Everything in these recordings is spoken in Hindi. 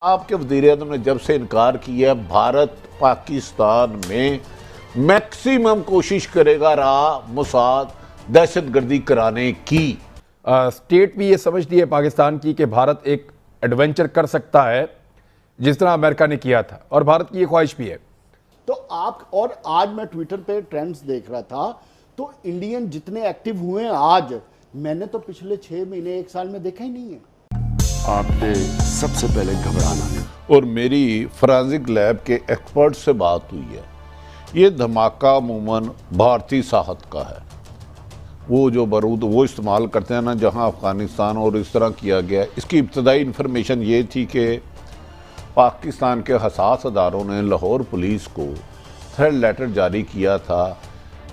आपके वज़ीर-ए-आज़म ने जब से इनकार किया, भारत पाकिस्तान में मैक्सिमम कोशिश करेगा रहा मोसाद दहशतगर्दी कराने की। स्टेट भी ये समझती है पाकिस्तान की कि भारत एक एडवेंचर कर सकता है जिस तरह अमेरिका ने किया था, और भारत की ये ख्वाहिश भी है। तो आप, और आज मैं ट्विटर पे ट्रेंड्स देख रहा था, तो इंडियन जितने एक्टिव हुए हैं आज, मैंने तो पिछले 6 महीने 1 साल में देखा ही नहीं है। आपने सबसे पहले घबराना है। और मेरी फोरेंसिक लैब के एक्सपर्ट से बात हुई है, ये धमाका अमूमन भारतीय साहत का है। वो जो बारूद वो इस्तेमाल करते हैं ना, जहां अफ़गानिस्तान और इस तरह किया गया। इसकी इब्तदाई इन्फॉर्मेशन ये थी कि पाकिस्तान के हसास अदारों ने लाहौर पुलिस को थ्रेड लेटर जारी किया था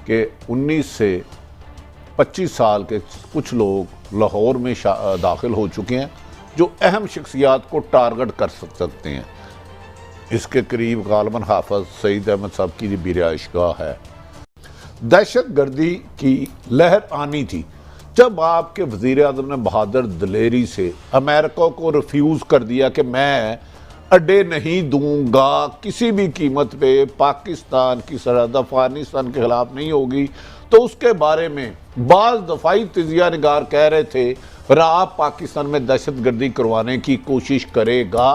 कि 19 से 25 साल के कुछ लोग लाहौर में दाखिल हो चुके हैं जो अहम शख्सियात को टारगेट कर सकते हैं। इसके करीब गालबन हाफिज सईद अहमद साहब की भी रिहाइशगाह है। दहशत गर्दी की लहर आनी थी जब आपके वज़ीर-ए-आज़म ने बहादुर दिलेरी से अमेरिका को रिफ्यूज़ कर दिया कि मैं अड्डे नहीं दूंगा, किसी भी कीमत पे पाकिस्तान की सरहद अफगानिस्तान के खिलाफ नहीं होगी। तो उसके बारे में बाज़ दफ़ाई तजिया निगार कह रहे थे राह पाकिस्तान में दहशतगर्दी करवाने की कोशिश करेगा।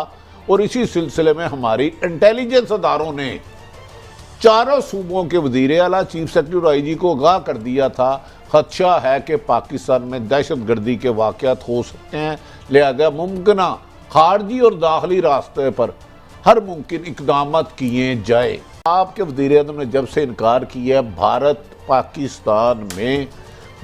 और इसी सिलसिले में हमारी इंटेलिजेंस अदारों ने चारों सूबों के वज़ीर आला, चीफ सेक्रेटरी और IG को आगाह कर दिया था खदशा है कि पाकिस्तान में दहशतगर्दी के वाक़यात हो सकते हैं, लिहाजा मुमकिन खारजी और दाखिली रास्ते पर हर मुमकिन इक़दाम किए जाए। आपके वज़ीर-ए-आज़म ने जब से इनकार किया, भारत पाकिस्तान में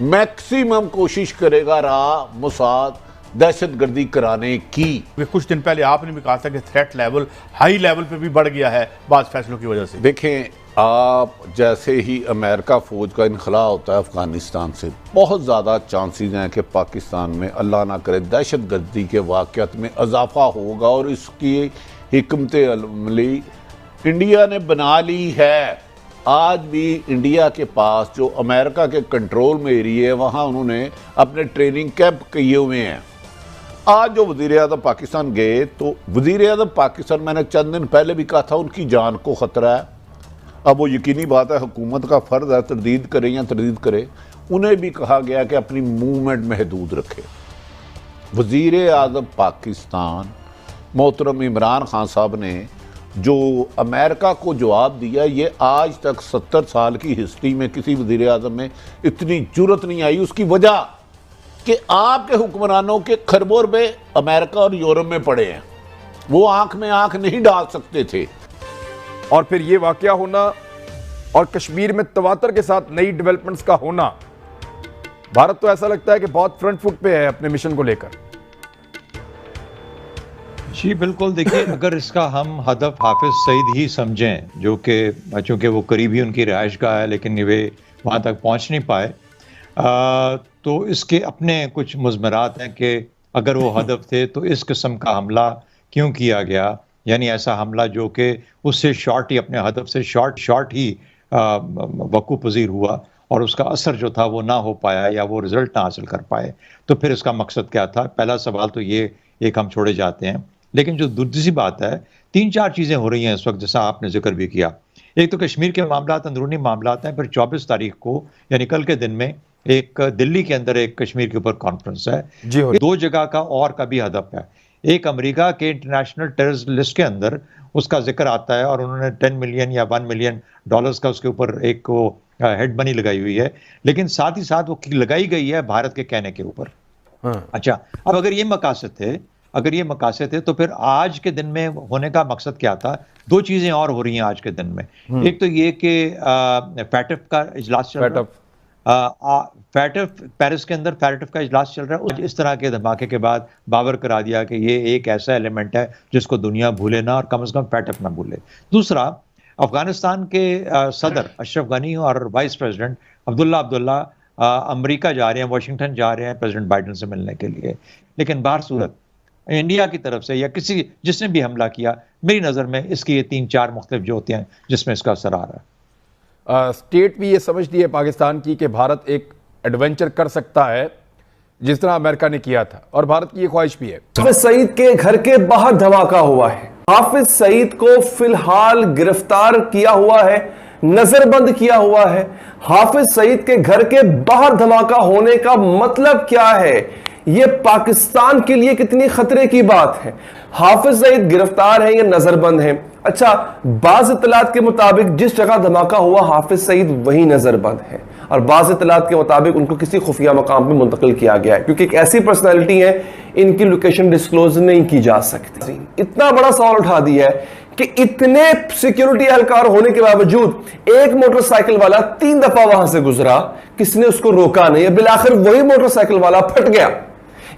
मैक्सिमम कोशिश करेगा रहा मोसाद दहशतगर्दी कराने की। कुछ दिन पहले आपने भी कहा था कि थ्रेट लेवल हाई लेवल पे भी बढ़ गया है बाद फैसलों की वजह से। देखें, आप जैसे ही अमेरिका फ़ौज का इनखला होता है अफ़गानिस्तान से, बहुत ज़्यादा चांसेस हैं कि पाकिस्तान में अल्लाह ना करे दहशतगर्दी के वाक़यात में इजाफा होगा। और इसकी हिकमत अमली इंडिया ने बना ली है। आज भी इंडिया के पास जो अमेरिका के कंट्रोल में एरिया है, वहाँ उन्होंने अपने ट्रेनिंग कैंप किए हुए हैं। आज जो वज़ीर-ए-आज़म पाकिस्तान गए, तो वज़ीर-ए-आज़म पाकिस्तान, मैंने चंद दिन पहले भी कहा था, उनकी जान को ख़तरा है। अब वो यकीनी बात है, हुकूमत का फ़र्ज़ है तरदीद करे या तरदीद करे। उन्हें भी कहा गया कि अपनी मूवमेंट महदूद रखे। वज़ीर-ए-आज़म पाकिस्तान मोहतरम इमरान खान साहब ने जो अमेरिका को जवाब दिया, ये आज तक 70 साल की हिस्ट्री में किसी वज़ीर-ए-आज़म में इतनी जुर्रत नहीं आई। उसकी वजह कि आपके हुक्मरानों के खरबों रुपए अमेरिका और यूरोप में पड़े हैं, वो आंख में आंख नहीं डाल सकते थे। और फिर ये वाकया होना और कश्मीर में तवातर के साथ नई डेवलपमेंट्स का होना, भारत तो ऐसा लगता है कि बहुत फ्रंट फुट पे है अपने मिशन को लेकर। जी बिल्कुल, देखिए अगर इसका हम हदफ हाफिज सईद ही समझें, जो कि चूँकि वो करीबी उनकी रिहाइशगाह है लेकिन वे वहाँ तक पहुँच नहीं पाए, तो इसके अपने कुछ मुज़मरात हैं कि अगर वो हदफ थे तो इस किस्म का हमला क्यों किया गया, यानी ऐसा हमला जो कि उससे शॉर्ट ही, अपने हदफ से शॉर्ट ही वक़ूफ़ पज़ीर हुआ और उसका असर जो था वो ना हो पाया या वो रिज़ल्ट ना हासिल कर पाए। तो फिर इसका मकसद क्या था? पहला सवाल तो ये एक हम छोड़े जाते हैं। लेकिन जो दूसरी बात है, 3-4 चीज़ें हो रही हैं इस वक्त, जैसा आपने जिक्र भी किया। एक तो कश्मीर के मामलात अंदरूनी मामलात हैं, फिर 24 तारीख को यानी कल के दिन में एक दिल्ली के अंदर एक कश्मीर के ऊपर कॉन्फ्रेंस है। जी हो। 2 जगह का और का भी हदफ है। एक अमेरिका के इंटरनेशनल टेररिस्ट लिस्ट के अंदर उसका जिक्र आता है और उन्होंने 10 मिलियन या $1 मिलियन का उसके ऊपर एक वो हेड मनी लगाई हुई है, लेकिन साथ ही साथ वो लगाई गई है भारत के कहने के ऊपर। अच्छा, अब अगर ये मकासद थे तो फिर आज के दिन में होने का मकसद क्या था? 2 चीजें और हो रही हैं आज के दिन में। एक तो ये कि फैटफ का इजलास चल रहा है, फैटफ पेरिस के अंदर फैटफ का इजलास चल रहा है। इस तरह के धमाके के बाद बावर करा दिया कि ये एक ऐसा एलिमेंट है जिसको दुनिया भूले ना, और कम से कम फैटफ ना भूले। दूसरा, अफगानिस्तान के सदर अशरफ गनी और वाइस प्रेसिडेंट अब्दुल्ला अमेरिका जा रहे हैं, वाशिंगटन जा रहे हैं प्रेसिडेंट बाइडन से मिलने के लिए। लेकिन बाहर सूरत इंडिया की तरफ से या किसी जिसने भी हमला किया, मेरी नज़र में इसकी ये 3-4 मुख्तलिफ जो होते हैं जिसमें इसका असर आ रहा है। स्टेट भी ये समझती है पाकिस्तान की कि भारत एक एडवेंचर कर सकता है जिस तरह अमेरिका ने किया था, और भारत की ये ख्वाहिश भी है। हाफिज सईद के घर के बाहर धमाका हुआ है। हाफिज सईद को फिलहाल गिरफ्तार किया हुआ है, नजरबंद किया हुआ है। हाफिज सईद के घर के बाहर धमाका होने का मतलब क्या है? यह पाकिस्तान के लिए कितनी खतरे की बात है? हाफिज सईद गिरफ्तार है या नजरबंद है? अच्छा, बाज़ इत्तलात के मुताबिक जिस जगह धमाका हुआ हाफिज सईद वही नजरबंद है, और बाज़ इत्तलात के मुताबिक उनको किसी खुफिया मकाम पे मुंतकिल किया गया है, क्योंकि एक ऐसी पर्सनैलिटी है इनकी लोकेशन डिस्क्लोज नहीं की जा सकती। इतना बड़ा सवाल उठा दिया है कि इतने सिक्योरिटी एहलकार होने के बावजूद एक मोटरसाइकिल वाला 3 दफा वहां से गुजरा, किसने उसको रोका नहीं, बिलाखिर वही मोटरसाइकिल वाला फट गया।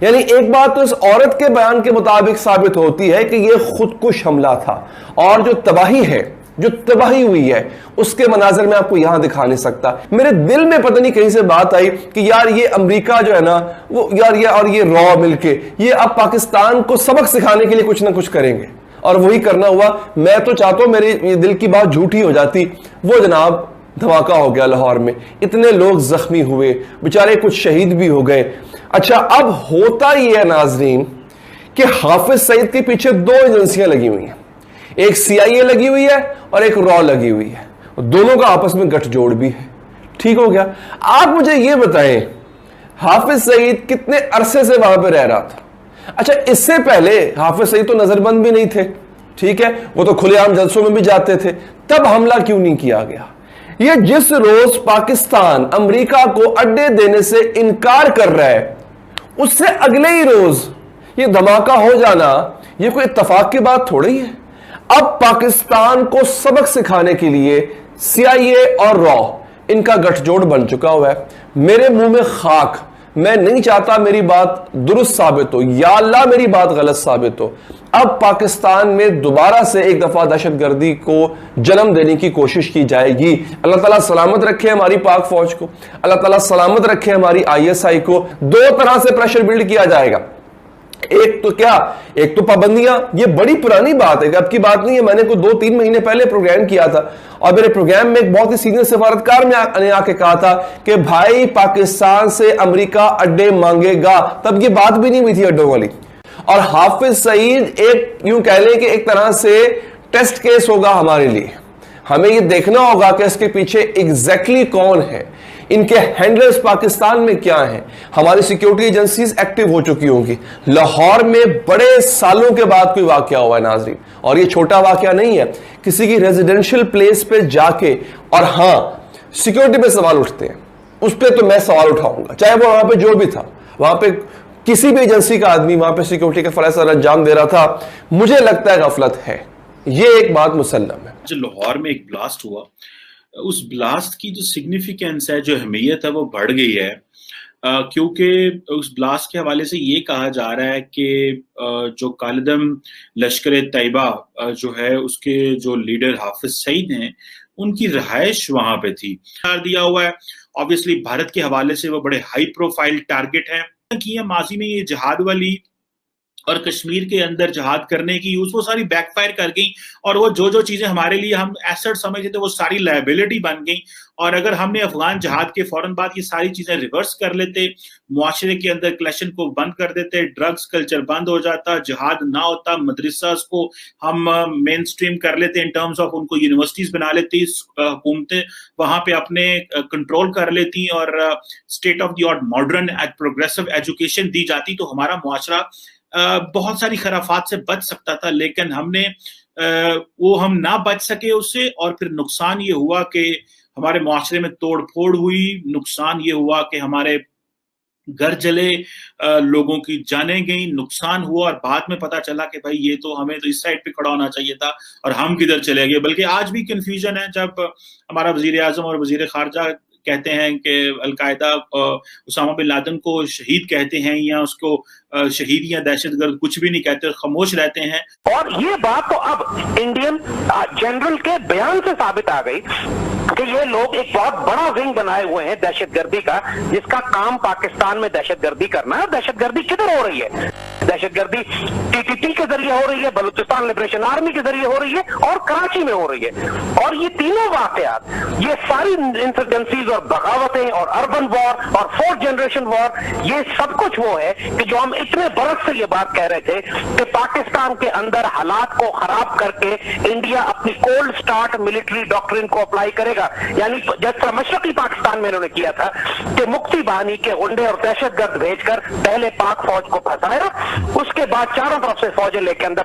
यानी एक बात तो इस औरत के बयान के मुताबिक साबित होती है कि यह खुदकुश हमला था, और जो तबाही है, जो तबाही हुई है, उसके मनाजर में आपको यहां दिखा नहीं सकता। मेरे दिल में पता नहीं कहीं से बात आई कि यार ये अमेरिका जो है ना, वो यार ये और ये रॉ मिलके ये अब पाकिस्तान को सबक सिखाने के लिए कुछ ना कुछ करेंगे, और वही करना हुआ। मैं तो चाहता हूं मेरे दिल की बात झूठी हो जाती। वो जनाब धमाका हो गया लाहौर में, इतने लोग जख्मी हुए, बेचारे कुछ शहीद भी हो गए। अच्छा, अब होता यह है नाजरीन कि हाफिज सईद के पीछे 2 एजेंसियां लगी हुई हैं, एक CIA लगी हुई है और एक रॉ लगी हुई है, दोनों का आपस में गठजोड़ भी है। ठीक हो गया। आप मुझे यह बताएं, हाफिज सईद कितने अरसे से वहां पर रह रहा था? अच्छा, इससे पहले हाफिज सईद तो नजरबंद भी नहीं थे, ठीक है, वो तो खुलेआम जलसों में भी जाते थे, तब हमला क्यों नहीं किया गया? ये जिस रोज पाकिस्तान अमेरिका को अड्डे देने से इनकार कर रहा है, उससे अगले ही रोज ये धमाका हो जाना, ये कोई इत्तफाक की बात थोड़ी है। अब पाकिस्तान को सबक सिखाने के लिए CIA और रॉ इनका गठजोड़ बन चुका हुआ है। मेरे मुंह में खाक, मैं नहीं चाहता मेरी बात दुरुस्त साबित हो, या अल्लाह मेरी बात गलत साबित हो। अब पाकिस्तान में दोबारा से एक दफा दहशतगर्दी को जन्म देने की कोशिश की जाएगी। अल्लाह ताला सलामत रखे हमारी पाक फौज को, अल्लाह ताला सलामत रखे हमारी ISI को। 2 तरह से प्रेशर बिल्ड किया जाएगा। एक तो क्या, एक तो पाबंदियां, ये बड़ी पुरानी बात है, अब की बात नहीं है। मैंने को 2-3 महीने पहले प्रोग्राम किया था, और मेरे प्रोग्राम में एक बहुत ही सीनियर सफारतकार ने आके कहा था कि भाई पाकिस्तान से अमेरिका अड्डे मांगेगा। तब ये बात भी नहीं हुई थी अड्डों वाली। और हाफिज सईद एक यूं कह लें कि एक तरह से टेस्ट केस होगा हमारे लिए। हमें ये देखना होगा कि इसके पीछे एग्जैक्टली कौन है, इनके हैंडलर्स पाकिस्तान में क्या हैं। हमारी सिक्योरिटी एजेंसीज एक्टिव हो चुकी होंगी। लाहौर में बड़े सालों के बाद कोई वाकया हुआ है नाजरीन, और ये छोटा वाकया नहीं है। किसी की रेजिडेंशियल प्लेस पे जाके, और हाँ, सिक्योरिटी पे सवाल उठते हैं, उस पर तो मैं सवाल उठाऊंगा, चाहे वो वहां पे जो भी था, वहां पे किसी भी एजेंसी का आदमी वहां पे सिक्योरिटी का फराज अंजाम दे रहा था। मुझे लगता है गफलत है, ये एक बात मुसल्लम है। जो लाहौर में एक ब्लास्ट हुआ, उस ब्लास्ट की जो सिग्निफिकेंस है, जो अहमियत है, वो बढ़ गई है, क्योंकि उस ब्लास्ट के हवाले से ये कहा जा रहा है कि जो कालिदम लश्कर तैयबा जो है, उसके जो लीडर हाफिज सईद हैं, उनकी रहायश वहां पे थी। दिया हुआ है, ऑब्वियसली भारत के हवाले से वो बड़े हाई प्रोफाइल टारगेट है कि माजी में ये जिहाद वाली और कश्मीर के अंदर जहाद करने की वो सारी बैकफायर कर गई, और वो जो चीजें हमारे लिए हम एसेट समझते थे वो सारी लायबिलिटी बन गई। और अगर हमने अफगान जहाद के फौरन बाद ये सारी चीजें रिवर्स कर लेते, मुआशरे के अंदर कलेक्शन को बंद कर देते, ड्रग्स कल्चर बंद हो जाता, जहाद ना होता, मदरसास को हम मेन स्ट्रीम कर लेते इन टर्म्स ऑफ उनको यूनिवर्सिटीज बना लेती, हुकूमतें वहां पे अपने कंट्रोल कर लेती और state of the art modern progressive education दी जाती, तो हमारा मुआशरा बहुत सारी खराफात से बच सकता था। लेकिन हमने वो हम ना बच सके उससे, और फिर नुकसान ये हुआ कि हमारे मुआशरे में तोड़ फोड़ हुई, नुकसान ये हुआ कि हमारे घर जले, लोगों की जानें गई, नुकसान हुआ, और बाद में पता चला कि भाई ये तो हमें तो इस साइड पे खड़ा होना चाहिए था और हम किधर चले गए। बल्कि आज भी कंफ्यूजन है जब हमारा वजीर आजम और वजीर खारजा कहते हैं कि अलकायदा उसामा बिन लादेन को शहीद कहते हैं, या उसको शहीद या दहशतगर्द कुछ भी नहीं कहते, खामोश रहते हैं। और ये बात तो अब इंडियन जनरल के बयान से साबित आ गई कि ये लोग एक बहुत बड़ा विंग बनाए हुए हैं दहशतगर्दी का, जिसका काम पाकिस्तान में दहशतगर्दी करना है। दहशतगर्दी किधर हो रही है? दहशतगर्दी टीटीपी के जरिए हो रही है, बलूचिस्तान लिबरेशन आर्मी के जरिए हो रही है और कराची में हो रही है। और ये तीनों वाकयात, ये सारी इंसर्जेंसीज और बगावतें और अर्बन वॉर और फोर्थ जनरेशन वॉर, ये सब कुछ वो है कि जो हम इतने बरस से ये बात कह रहे थे कि पाकिस्तान के अंदर हालात को खराब करके इंडिया अपनी कोल्ड स्टार्ट मिलिट्री डॉक्ट्रिन को अप्लाई करेगा। यानी जैसा मशरकी पाकिस्तान में इन्होंने किया था कि मुक्ति बानी के गुंडे और दहशतगर्द भेजकर पहले पाक फौज को फंसाया, उसके बाद चारों तरफ से फौजें लेके अंदर